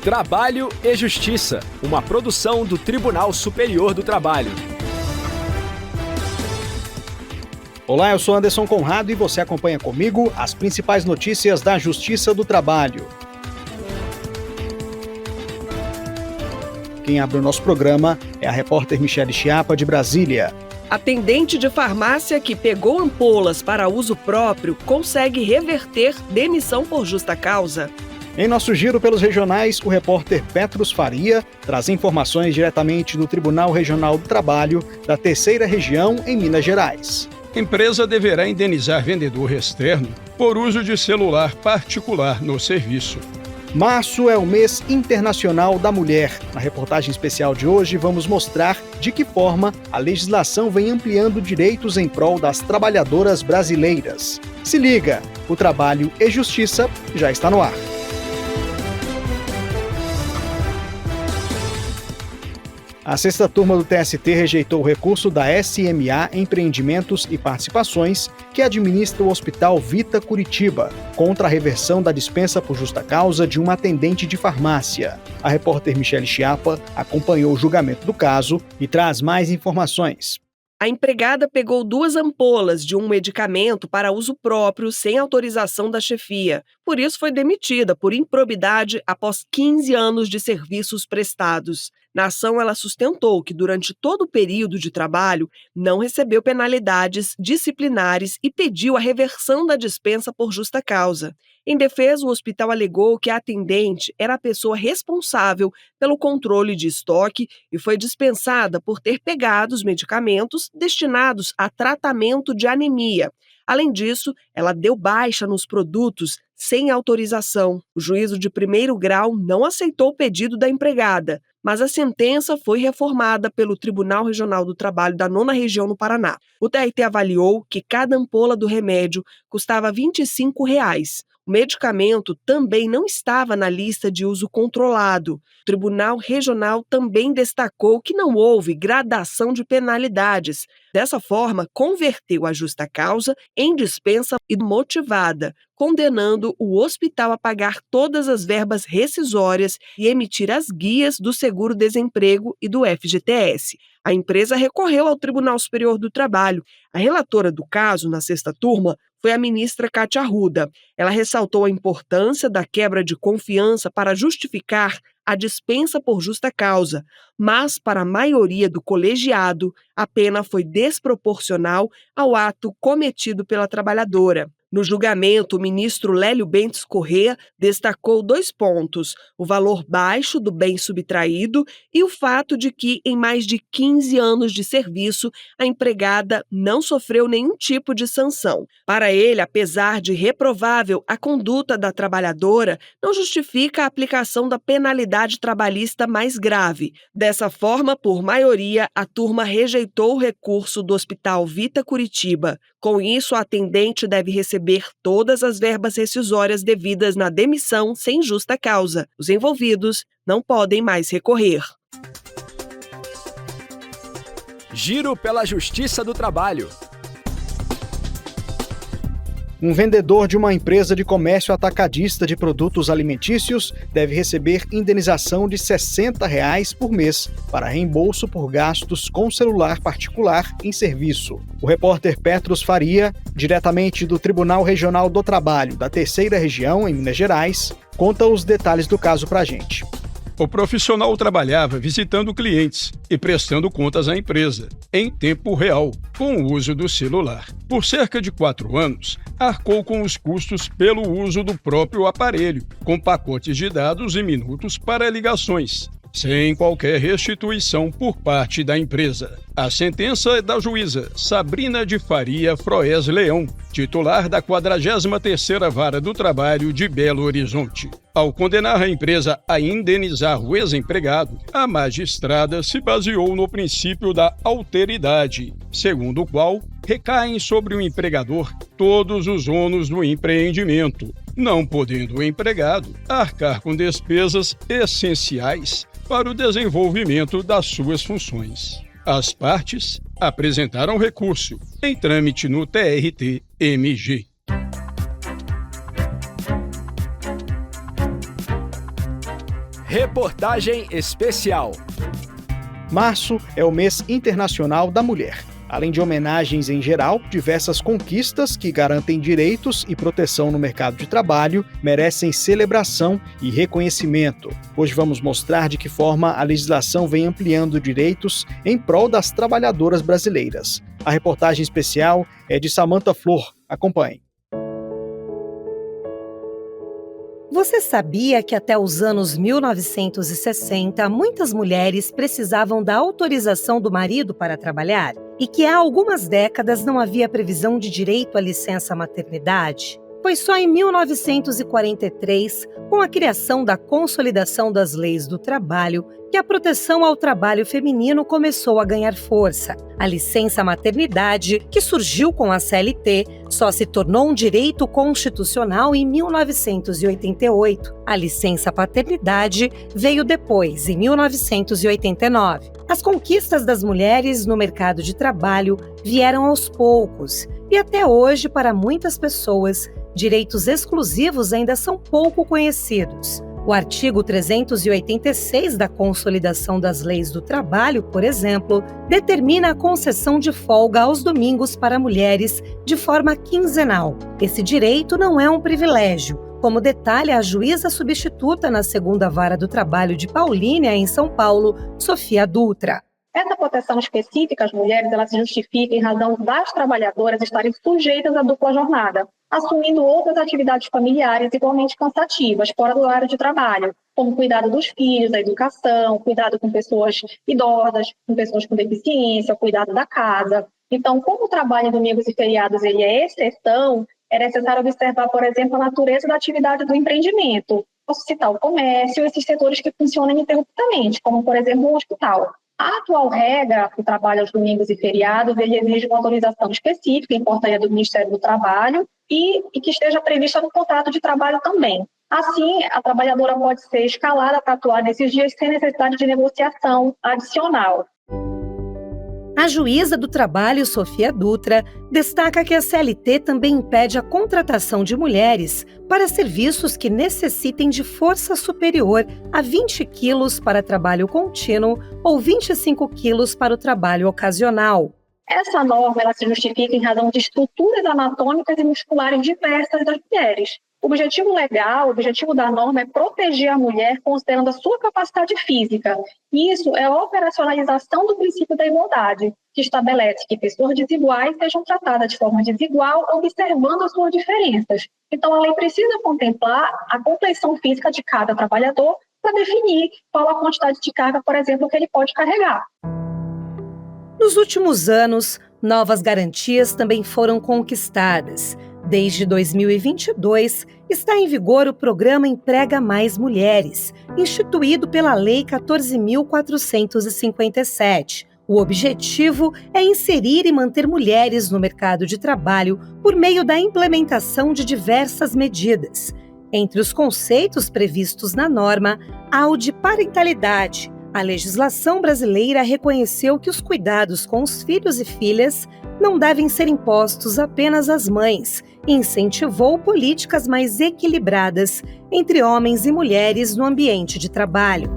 Trabalho e Justiça, uma produção do Tribunal Superior do Trabalho. Olá, eu sou Anderson Conrado e você acompanha comigo as principais notícias da Justiça do Trabalho. Quem abre o nosso programa é a repórter Michele Chiapa, de Brasília. Atendente de farmácia que pegou ampolas para uso próprio consegue reverter demissão por justa causa. Em nosso giro pelos regionais, o repórter Petros Faria traz informações diretamente do Tribunal Regional do Trabalho da Terceira Região, em Minas Gerais. Empresa deverá indenizar vendedor externo por uso de celular particular no serviço. Março é o mês internacional da mulher. Na reportagem especial de hoje, vamos mostrar de que forma a legislação vem ampliando direitos em prol das trabalhadoras brasileiras. Se liga, o Trabalho e Justiça já está no ar. A sexta turma do TST rejeitou o recurso da SMA Empreendimentos e Participações, que administra o Hospital Vita Curitiba, contra a reversão da dispensa por justa causa de uma atendente de farmácia. A repórter Michele Chiapa acompanhou o julgamento do caso e traz mais informações. A empregada pegou 2 ampolas de um medicamento para uso próprio sem autorização da chefia. Por isso foi demitida por improbidade após 15 anos de serviços prestados. Na ação, ela sustentou que durante todo o período de trabalho não recebeu penalidades disciplinares e pediu a reversão da dispensa por justa causa. Em defesa, o hospital alegou que a atendente era a pessoa responsável pelo controle de estoque e foi dispensada por ter pegado os medicamentos destinados a tratamento de anemia. Além disso, ela deu baixa nos produtos sem autorização. O juízo de primeiro grau não aceitou o pedido da empregada, mas a sentença foi reformada pelo Tribunal Regional do Trabalho da 9ª Região no Paraná. O TRT avaliou que cada ampola do remédio custava R$ 25. O medicamento também não estava na lista de uso controlado. O Tribunal Regional também destacou que não houve gradação de penalidades. Dessa forma, converteu a justa causa em dispensa motivada, condenando o hospital a pagar todas as verbas rescisórias e emitir as guias do seguro-desemprego e do FGTS. A empresa recorreu ao Tribunal Superior do Trabalho. A relatora do caso, na sexta turma, foi a ministra Cátia Arruda. Ela ressaltou a importância da quebra de confiança para justificar a dispensa por justa causa, mas para a maioria do colegiado, a pena foi desproporcional ao ato cometido pela trabalhadora. No julgamento, o ministro Lélio Bentes Corrêa destacou 2 pontos: o valor baixo do bem subtraído e o fato de que, em mais de 15 anos de serviço, a empregada não sofreu nenhum tipo de sanção. Para ele, apesar de reprovável a conduta da trabalhadora, não justifica a aplicação da penalidade trabalhista mais grave. Dessa forma, por maioria, a turma rejeitou o recurso do Hospital Vita Curitiba. Com isso, a atendente deve receber todas as verbas rescisórias devidas na demissão sem justa causa. Os envolvidos não podem mais recorrer. Giro pela Justiça do Trabalho. Um vendedor de uma empresa de comércio atacadista de produtos alimentícios deve receber indenização de R$ 60 por mês para reembolso por gastos com celular particular em serviço. O repórter Petros Faria, diretamente do Tribunal Regional do Trabalho da Terceira Região, em Minas Gerais, conta os detalhes do caso pra gente. O profissional trabalhava visitando clientes e prestando contas à empresa, em tempo real, com o uso do celular. Por cerca de 4 anos, arcou com os custos pelo uso do próprio aparelho, com pacotes de dados e minutos para ligações, sem qualquer restituição por parte da empresa. A sentença é da juíza Sabrina de Faria Froes Leão, titular da 43ª Vara do Trabalho de Belo Horizonte. Ao condenar a empresa a indenizar o ex-empregado, a magistrada se baseou no princípio da alteridade, segundo o qual recaem sobre o empregador todos os ônus do empreendimento, não podendo o empregado arcar com despesas essenciais para o desenvolvimento das suas funções. As partes apresentaram recurso em trâmite no TRT-MG. Reportagem especial. Março é o mês internacional da mulher. Além de homenagens em geral, diversas conquistas que garantem direitos e proteção no mercado de trabalho merecem celebração e reconhecimento. Hoje vamos mostrar de que forma a legislação vem ampliando direitos em prol das trabalhadoras brasileiras. A reportagem especial é de Samantha Flor. Acompanhe. Você sabia que até os anos 1960, muitas mulheres precisavam da autorização do marido para trabalhar? E que há algumas décadas não havia previsão de direito à licença maternidade? Foi só em 1943, com a criação da Consolidação das Leis do Trabalho, que a proteção ao trabalho feminino começou a ganhar força. A licença maternidade, que surgiu com a CLT, só se tornou um direito constitucional em 1988. A licença paternidade veio depois, em 1989. As conquistas das mulheres no mercado de trabalho vieram aos poucos e até hoje, para muitas pessoas, direitos exclusivos ainda são pouco conhecidos. O artigo 386 da Consolidação das Leis do Trabalho, por exemplo, determina a concessão de folga aos domingos para mulheres de forma quinzenal. Esse direito não é um privilégio, como detalha a juíza substituta na 2ª Vara do Trabalho de Paulínia, em São Paulo, Sofia Dutra. Essa proteção específica às mulheres, ela se justifica em razão das trabalhadoras estarem sujeitas à dupla jornada, assumindo outras atividades familiares igualmente cansativas, fora do horário de trabalho, como cuidado dos filhos, da educação, cuidado com pessoas idosas, com pessoas com deficiência, cuidado da casa. Então, como o trabalho em domingos e feriados ele é exceção, é necessário observar, por exemplo, a natureza da atividade do empreendimento. Posso citar o comércio e esses setores que funcionam ininterruptamente, como, por exemplo, um hospital. A atual regra para o trabalho aos domingos e feriados ele exige uma autorização específica em portaria do Ministério do Trabalho e que esteja prevista no contrato de trabalho também. Assim, a trabalhadora pode ser escalada para atuar nesses dias sem necessidade de negociação adicional. A juíza do trabalho, Sofia Dutra, destaca que a CLT também impede a contratação de mulheres para serviços que necessitem de força superior a 20 quilos para trabalho contínuo ou 25 quilos para o trabalho ocasional. Essa norma ela se justifica em razão de estruturas anatômicas e musculares diversas das mulheres. O objetivo legal, o objetivo da norma é proteger a mulher considerando a sua capacidade física. Isso é a operacionalização do princípio da igualdade, que estabelece que pessoas desiguais sejam tratadas de forma desigual, observando as suas diferenças. Então, a lei precisa contemplar a complexão física de cada trabalhador para definir qual a quantidade de carga, por exemplo, que ele pode carregar. Nos últimos anos, novas garantias também foram conquistadas. Desde 2022, está em vigor o Programa Emprega Mais Mulheres, instituído pela Lei 14.457. O objetivo é inserir e manter mulheres no mercado de trabalho por meio da implementação de diversas medidas. Entre os conceitos previstos na norma, há o de parentalidade. A legislação brasileira reconheceu que os cuidados com os filhos e filhas não devem ser impostos apenas às mães e incentivou políticas mais equilibradas entre homens e mulheres no ambiente de trabalho.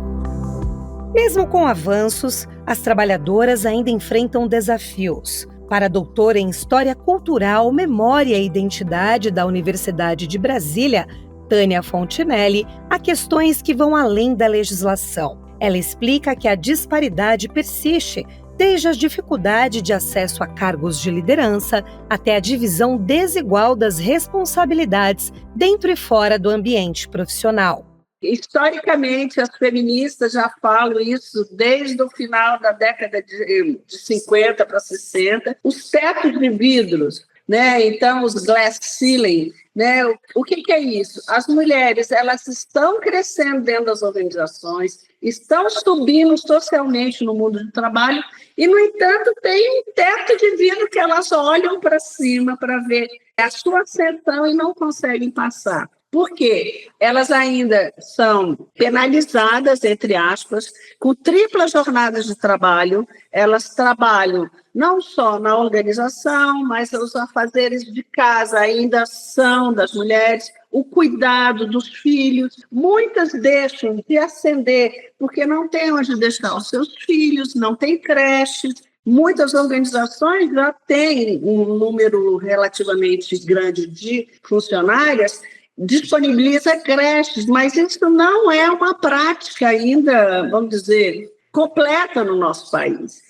Mesmo com avanços, as trabalhadoras ainda enfrentam desafios. Para a doutora em História Cultural, Memória e Identidade da Universidade de Brasília, Tânia Fontinelli, há questões que vão além da legislação. Ela explica que a disparidade persiste, desde a dificuldade de acesso a cargos de liderança até a divisão desigual das responsabilidades dentro e fora do ambiente profissional. Historicamente, as feministas já falam isso desde o final da década de 50 para 60. Os tetos de vidros, né? Então, os glass ceiling, né? O que é isso? As mulheres elas estão crescendo dentro das organizações, estão subindo socialmente no mundo do trabalho e, no entanto, tem um teto de vidro que elas olham para cima para ver a sua ascensão e não conseguem passar. Porque elas ainda são penalizadas, entre aspas, com tripla jornada de trabalho. Elas trabalham não só na organização, mas os afazeres de casa ainda são das mulheres, o cuidado dos filhos. Muitas deixam de ascender porque não têm onde deixar os seus filhos, não tem creches. Muitas organizações já têm um número relativamente grande de funcionárias, disponibiliza creches, mas isso não é uma prática ainda, vamos dizer, completa no nosso país.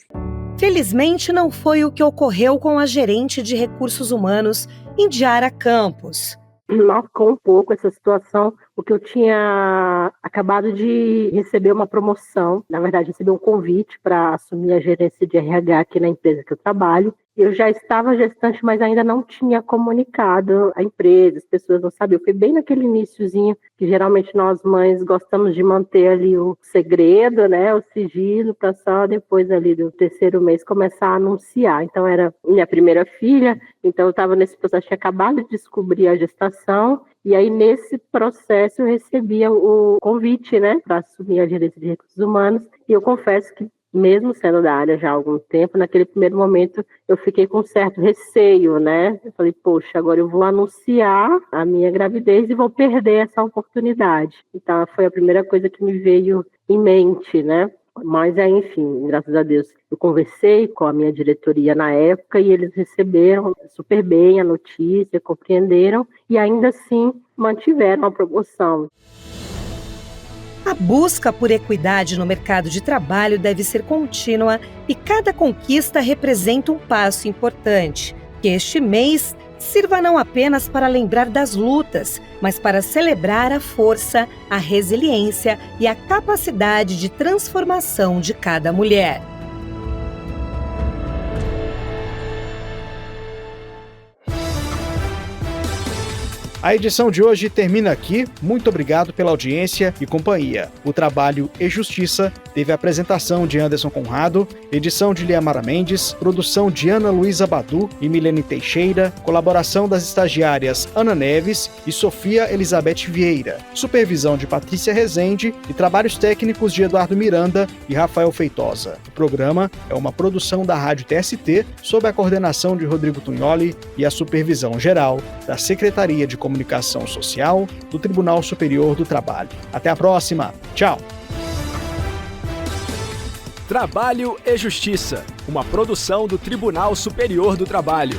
Felizmente, não foi o que ocorreu com a gerente de recursos humanos, Indiara Campos. Marcou um pouco essa situação, porque eu tinha acabado de receber uma promoção, na verdade, recebi um convite para assumir a gerência de RH aqui na empresa que eu trabalho. Eu já estava gestante, mas ainda não tinha comunicado a empresa, as pessoas não sabiam. Foi bem naquele iniciozinho que geralmente nós mães gostamos de manter ali o segredo, né, o sigilo, para só depois ali do 3º mês começar a anunciar. Então era minha primeira filha, então eu estava nesse processo, tinha acabado de descobrir a gestação, e aí nesse processo eu recebia o convite, né, para assumir a gerência de recursos humanos, e eu confesso que mesmo sendo da área já há algum tempo, naquele primeiro momento eu fiquei com certo receio, né? Eu falei, poxa, agora eu vou anunciar a minha gravidez e vou perder essa oportunidade. Então, foi a primeira coisa que me veio em mente, né? Mas, enfim, graças a Deus, eu conversei com a minha diretoria na época e eles receberam super bem a notícia, compreenderam e ainda assim mantiveram a promoção. A busca por equidade no mercado de trabalho deve ser contínua e cada conquista representa um passo importante. Que este mês sirva não apenas para lembrar das lutas, mas para celebrar a força, a resiliência e a capacidade de transformação de cada mulher. A edição de hoje termina aqui. Muito obrigado pela audiência e companhia. O Trabalho e Justiça teve a apresentação de Anderson Conrado, edição de Liamara Mendes, produção de Ana Luísa Badu e Milene Teixeira, colaboração das estagiárias Ana Neves e Sofia Elizabeth Vieira, supervisão de Patrícia Rezende e trabalhos técnicos de Eduardo Miranda e Rafael Feitosa. O programa é uma produção da Rádio TST, sob a coordenação de Rodrigo Tunholi e a supervisão geral da Secretaria de Comunicação Social do Tribunal Superior do Trabalho. Até a próxima. Tchau. Trabalho e Justiça, uma produção do Tribunal Superior do Trabalho.